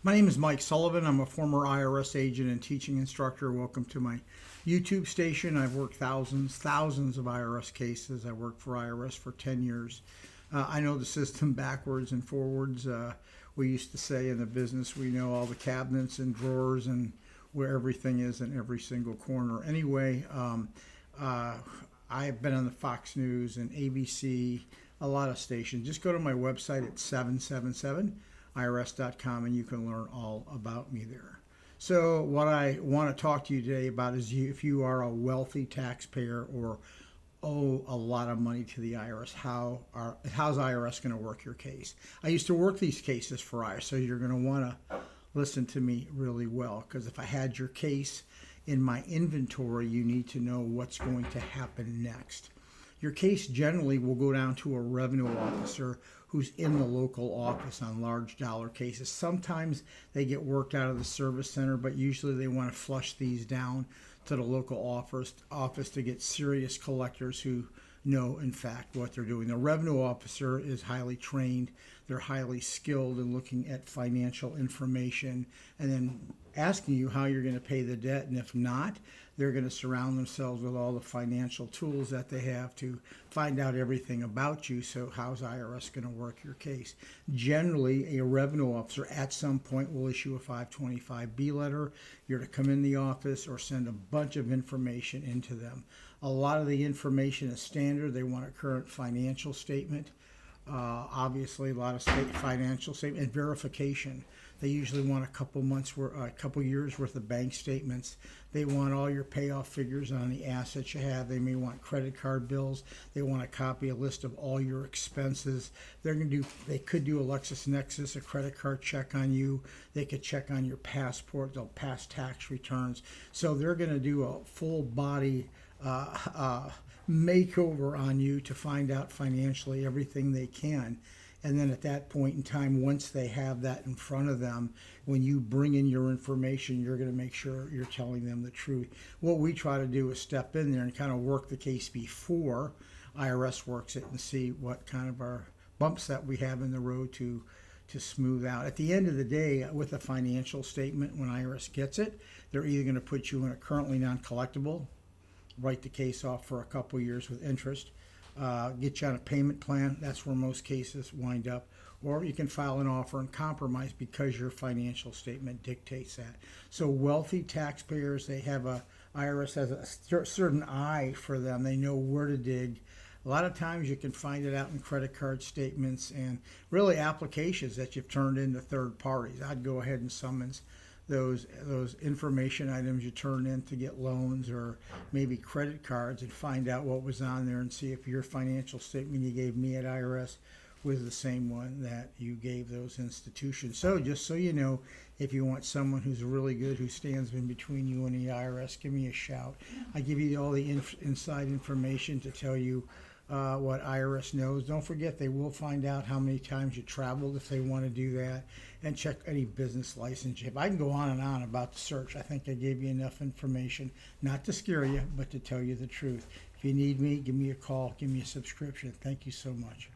My name is Mike Sullivan. I'm a former IRS agent and teaching instructor. Welcome to my YouTube station. I've worked thousands of IRS cases. I worked for IRS for 10 years. I know the system backwards and forwards. We used to say in the business, we know all the cabinets and drawers and where everything is in every single corner. Anyway, I've been on the Fox News and ABC, a lot of stations. Just go to my website at 777irs.com and you can learn all about me there. So what I want to talk to you today about is if you are a wealthy taxpayer or owe a lot of money to the IRS, how's IRS going to work your case? I used to work these cases for IRS, so you're going to want to listen to me really well, because if I had your case in my inventory, you need to know what's going to happen next. Your case generally will go down to a revenue officer who's in the local office on large dollar cases. Sometimes they get worked out of the service center, but usually they want to flush these down to the local office to get serious collectors who know, in fact, what they're doing. The revenue officer is highly trained. They're highly skilled in looking at financial information and then asking you how you're going to pay the debt. And if not, they're going to surround themselves with all the financial tools that they have to find out everything about you. So how's IRS going to work your case? Generally, a revenue officer at some point will issue a 525B letter. You're to come in the office or send a bunch of information into them. A lot of the information is standard. They want a current financial statement. Obviously, a lot of state financial statement and verification. They usually want a couple years worth of bank statements. They want all your payoff figures on the assets you have. They may want credit card bills. They want a list of all your expenses. They could do a LexisNexis, a credit card check on you. They could check on your passport. They'll pass tax returns. So they're going to do a full body makeover on you to find out financially everything they can. And then at that point in time, once they have that in front of them, when you bring in your information, you're going to make sure you're telling them the truth. What we try to do is step in there and kind of work the case before IRS works it and see what kind of our bumps that we have in the road to smooth out. At the end of the day, with a financial statement, when IRS gets it, they're either going to put you in a currently non-collectible, write the case off for a couple years with interest, get you on a payment plan. That's where most cases wind up. Or you can file an offer and compromise because your financial statement dictates that. So wealthy taxpayers, IRS has a certain eye for them. They know where to dig. A lot of times you can find it out in credit card statements and really applications that you've turned into third parties. I'd go ahead and summons those information items you turn in to get loans or maybe credit cards and find out what was on there and see if your financial statement you gave me at IRS was the same one that you gave those institutions. So just so you know, if you want someone who's really good, who stands in between you and the IRS, give me a shout. I give you all the inside information to tell you what IRS knows. Don't forget, they will find out how many times you traveled if they want to do that, and check any business license. I can go on and on about the search. I think I gave you enough information, not to scare you, but to tell you the truth. If you need me, give me a call, give me a subscription. Thank you so much.